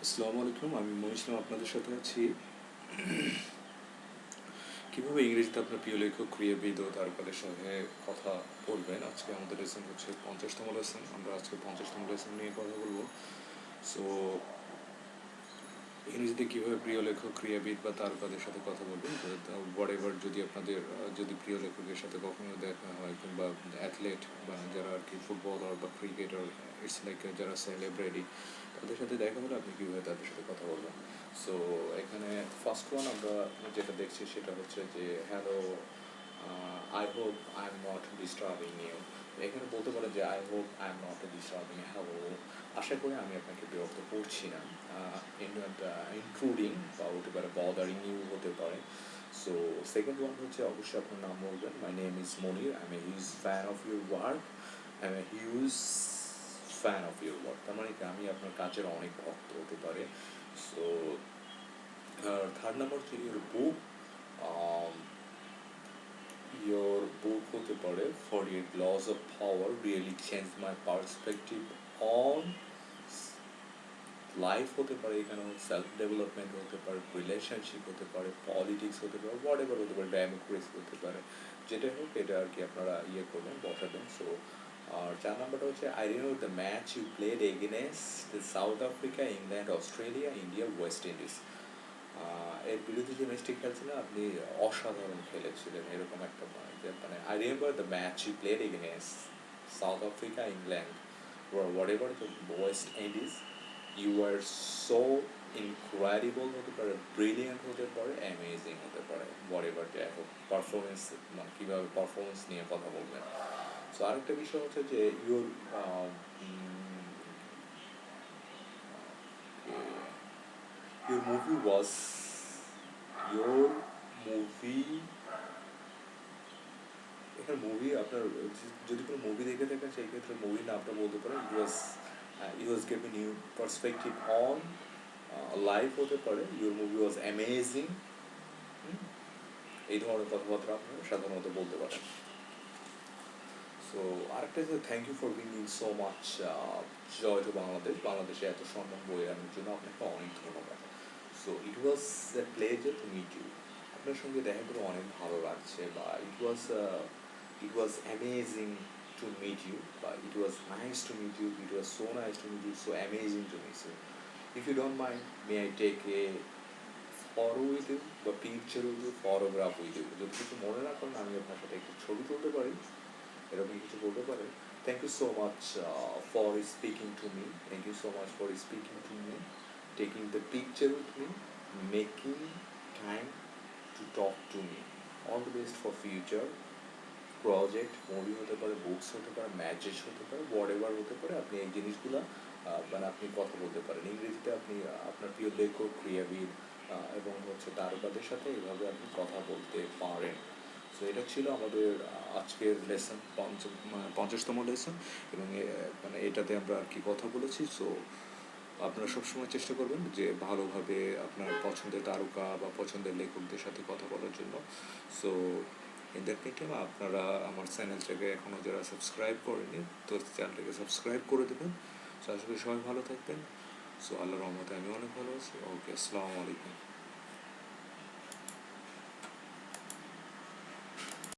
আসসালামু আলাইকুম, আমি মনিরুল ইসলাম আপনাদের সাথে আছি। কীভাবে ইংরেজিতে আপনার প্রিয় লেখক ক্রীড়াবিদ ও তারকাদের সঙ্গে কথা বলবেন। আজকে আমাদের লেসন হচ্ছে 50তম লেসন। আমরা আজকে 50তম লেসন নিয়ে কথা বলবো। সো ইংরেজিতে কীভাবে প্রিয় লেখক ক্রীড়াবিদ বা তারকাদের সাথে কথা বলবেন, হোয়াট এভার, যদি আপনাদের যদি প্রিয় লেখকের সাথে কখনো দেখা হয়, কিংবা অ্যাথলেট বা যারা আর কি ফুটবলার বা ক্রিকেটার, ইটস লাইক যারা সেলিব্রিটি, তাদের সাথে দেখা হলে আপনি কীভাবে তাদের সাথে কথা বলবেন। সো এখানে ফার্স্ট ওয়ান আমরা যেটা দেখছি সেটা হচ্ছে যে hello, I hope I am not disturbing you. এখানে বলতে পারেন যে I hope I am not disturbing, hello, আশা করি আমি আপনাকে বিরক্ত করছি না। ইনক্লুডিং বা হতে পারে বদারিং ইউ হতে পারে। সো সেকেন্ড ওয়ান হচ্ছে অবশ্যই আপনার নাম বলবেন। My name is Monir, I M a huge fan of your work, I M a huge fan of your work. তার মানে কি আমি আপনার কাজের অনেক ভক্ত হতে পারে। সো থার্ড নাম্বার হচ্ছে your book হতে পারে for your laws of power really changed my perspective on life হতে পারে, এখানে সেলফ ডেভেলপমেন্ট হতে পারে, রিলেশনশিপ হতে পারে, পলিটিক্স হতে পারে, হোয়াট এভার হতে পারে, ডেমোক্রেসি হতে পারে, যেটা হোক এটা আর কি আপনারা করবেন, বসাবেন। সো আর 4 নাম্বারটা হচ্ছে I remember the match you played against South Africa, England, Australia, India, West Indies. এর বিরুদ্ধে যে ম্যাচটি খেলছিলেন আপনি অসাধারণ খেলেছিলেন, এরকম একটা মানে I remember the match you played against South Africa, England, whatever the West Indies, you are so incredible হতে পারে, ব্রিলিয়েন্ট হতে পারে, অ্যামেজিং হতে পারে, হোয়াট এভার যাই হোক, পারফরমেন্স মানে কীভাবে পারফরমেন্স নিয়ে কথা বলবেন। সো আরেকটা বিষয় হচ্ছে যে your movie was your movie, এখানে মুভি আপনার যদি কোনো মুভি দেখে থাকেন সেই ক্ষেত্রে মুভি না আপনার বলতে পারেন it was giving you perspective on life হতে পারে, your movie was amazing, এই ধরনের কথাবার্তা আপনারা সাধারণত বলতে পারেন। সো আরেকটা যে thank you for bringing so much joy to Bangladesh, বাংলাদেশে এত সম্মান বয়ে আনার জন্য আপনাকে অনেক ধন্যবাদ। So it was a pleasure to meet you, আপনার সঙ্গে দেখা করে অনেক ভালো লাগছে, বা it was amazing to meet you, বা it was nice to meet you, it was so nice to meet you, so amazing to meet you. If you don't mind, may I take a photo with you, বা picture with you, photograph with you? যদি কিছু মনে না করেন আমি আপনার সাথে একটু ছবি তুলতে পারি, এরকম কিছু বলতে পারেন। Thank you so much for speaking to me. Thank you so much for speaking to me, taking the picture with me, making time to talk to me. All the best for future project, movie হতে পারে, books হতে পারে, matches হতে পারে, what ever হতে পারে, আপনি এই জিনিসগুলো মানে আপনি কথা বলতে পারেন ইংরেজিতে। আপনি আপনার প্রিয় লেখক, ক্রীড়াবিদ এবং হচ্ছে তারকাদের সাথে এইভাবে আপনি কথা বলতে পারেন। সো এটা ছিল আমাদের আজকের লেসন, 50তম লেসন, এবং মানে এটাতে আমরা আর কি কথা বলেছি। সো আপনারা সবসময় চেষ্টা করবেন যে ভালোভাবে আপনার পছন্দের তারকা বা পছন্দের লেখকদের সাথে কথা বলার জন্য। সো ইন দ্যাট মিটিং আপনারা আমার চ্যানেলটাকে এখনও যারা সাবস্ক্রাইব করেনি তো চ্যানেলটাকে সাবস্ক্রাইব করে দেবেন। সো আশা করি সবাই ভালো থাকবেন। সো আল্লাহর রহমতে আমি অনেক ভালো আছি। ওকে, আসসালামু আলাইকুম।